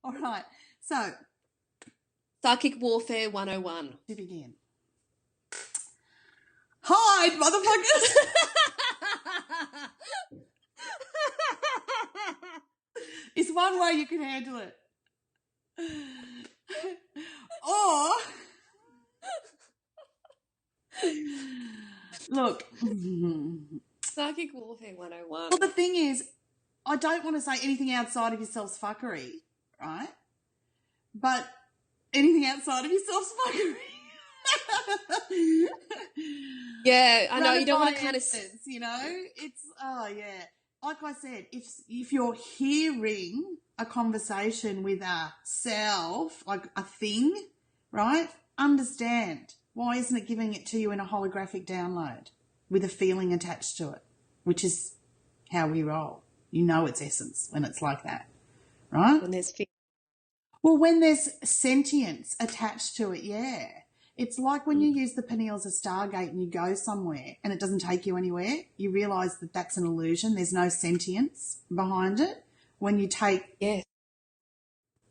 All right. So, Psychic Warfare 101. to begin. Hide, motherfuckers! It's one way you can handle it. Or, look. Psychic Warfare 101. Well, the thing is, I don't want to say anything outside of yourself's fuckery, right? But anything outside of yourself's fuckery. Yeah, I know. You don't want to kind of... You know? It's, oh, yeah. Like I said, if you're hearing a conversation with a self, like a thing, right, understand. Why isn't it giving it to you in a holographic download with a feeling attached to it, which is how we roll. You know it's essence when it's like that, right? When there's fear. Well, when there's sentience attached to it, yeah. It's like when you use the pineal as a stargate and you go somewhere and it doesn't take you anywhere, you realise that that's an illusion. There's no sentience behind it. When you take... Yeah.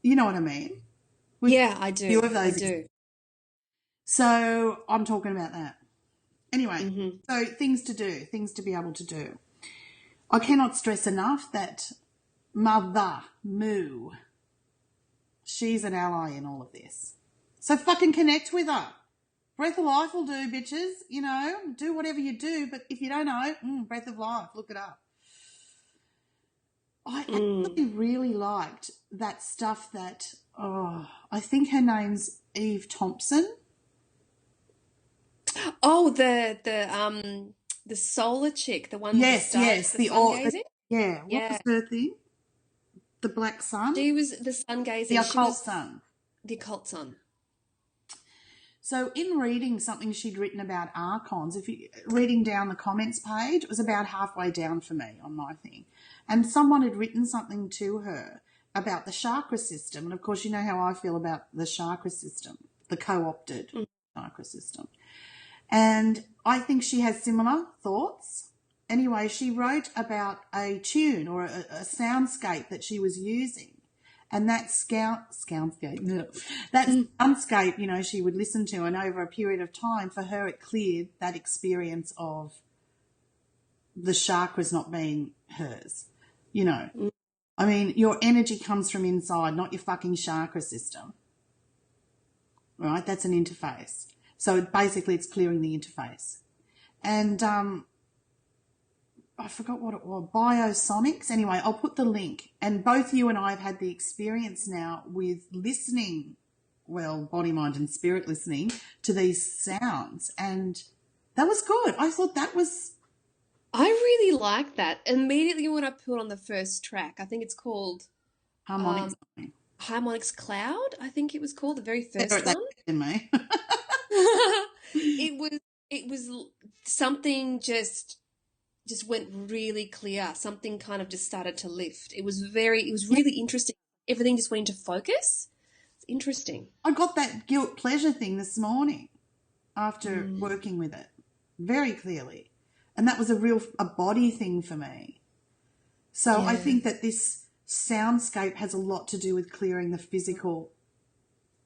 You know what I mean? Yeah, I do. I do. So I'm talking about that. Anyway, so things to do, things to be able to do. I cannot stress enough that Mother Moo, she's an ally in all of this. So fucking connect with her. Breath of Life will do, bitches. You know, do whatever you do, but if you don't know, Breath of Life, look it up. I actually really liked that stuff that, I think her name's Eve Thompson. Oh, the solar chick, the one yes, the sun gazing? What was her thing? The black sun? She was the sun gazing. The occult sun. The occult sun. So in reading something she'd written about archons, reading down the comments page, it was about halfway down for me on my thing. And someone had written something to her about the chakra system. And, of course, you know how I feel about the chakra system, the co-opted chakra system. And I think she has similar thoughts. Anyway, she wrote about a tune or a soundscape that she was using. And that soundscape, you know, she would listen to, and over a period of time, for her, it cleared that experience of the chakras not being hers. You know, I mean, your energy comes from inside, not your fucking chakra system. Right? That's an interface. So basically, it's clearing the interface. And I forgot what it was, biosonics. Anyway, I'll put the link. And both you and I have had the experience now with listening, well, body, mind and spirit listening to these sounds. And that was good. I thought that was... I really like that. Immediately when I put on the first track, I think it's called... Harmonics. Harmonics Cloud, I think it was called, the very first one. In me. It was something just went really clear. Something kind of just started to lift. It was really interesting. Everything just went into focus. It's interesting. I got that guilt pleasure thing this morning after working with it very clearly. And that was a body thing for me. So I think that this soundscape has a lot to do with clearing the physical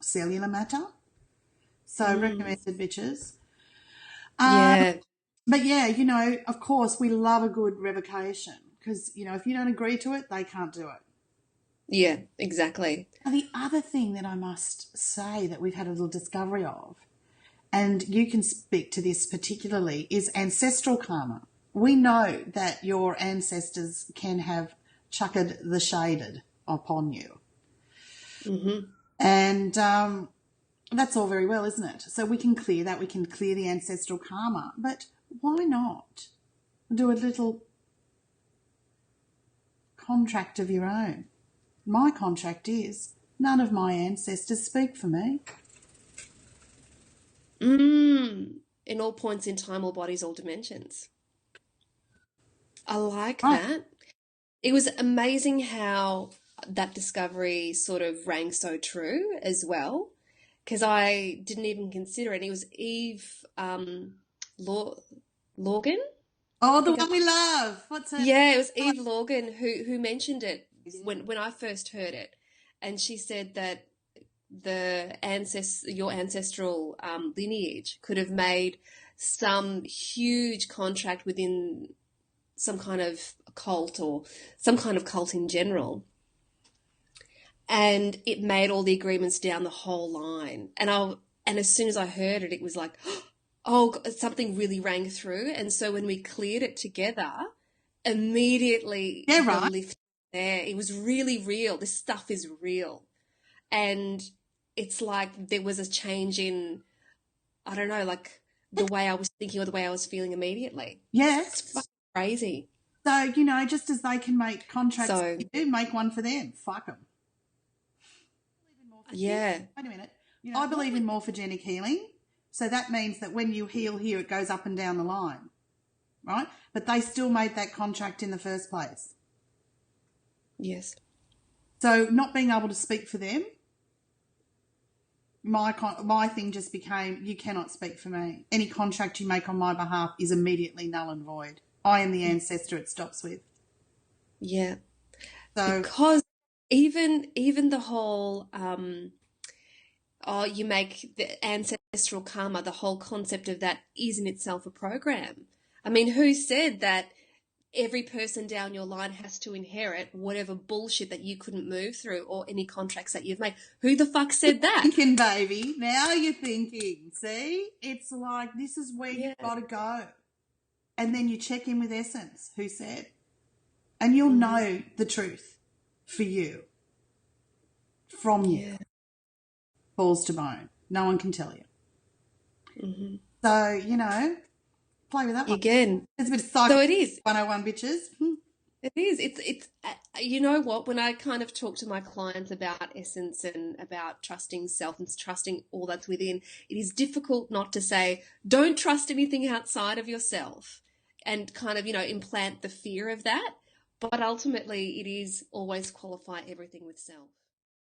cellular matter. So recommended, bitches. But, yeah, you know, of course, we love a good revocation because, you know, if you don't agree to it, they can't do it. Yeah, exactly. And the other thing that I must say that we've had a little discovery of, and you can speak to this particularly, is ancestral karma. We know that your ancestors can have chuckered the shaded upon you. And that's all very well, isn't it? So we can clear that. We can clear the ancestral karma. But why not do a little contract of your own? My contract is none of my ancestors speak for me. In all points in time, all bodies, all dimensions. I like that. It was amazing how that discovery sort of rang so true as well, because I didn't even consider it. It was Eve Lorgan. Oh, the one we love. What's her? Yeah, it was Eve Lorgan who mentioned it when I first heard it. and she said that your ancestral lineage could have made some huge contract within some kind of cult or some kind of cult in general. And it made all the agreements down the whole line. And as soon as I heard it, it was like, oh, something really rang through. And so when we cleared it together, immediately Yeah, the right. lift there, it was really real. This stuff is real. And it's like there was a change in, I don't know, like the way I was thinking or the way I was feeling immediately. Yes. It's fucking crazy. So, you know, just as they can make contracts So, for you, make one for them. Fuck them. yeah. Wait a minute. You know, I believe in morphogenic healing. So that means that when you heal here, it goes up and down the line, right? But they still made that contract in the first place. Yes. So not being able to speak for them, my thing just became, you cannot speak for me. Any contract you make on my behalf is immediately null and void. I am the ancestor it stops with. Yeah. So because even the whole you make the ancestral karma, the whole concept of that is in itself a program. I mean, who said that every person down your line has to inherit whatever bullshit that you couldn't move through or any contracts that you've made? Who the fuck said that? thinking, baby. Now you're thinking. See? It's like, this is where you've got to go. And then you check in with Essence, who said. And you'll know the truth for you. From you. Balls to bone. No one can tell you. So, you know, play with that one. Again. It's a bit of psycho. So it is. 101 bitches. It is. It's you know what, when I kind of talk to my clients about essence and about trusting self and trusting all that's within, it is difficult not to say, don't trust anything outside of yourself and kind of, you know, implant the fear of that. But ultimately it is always qualify everything with self.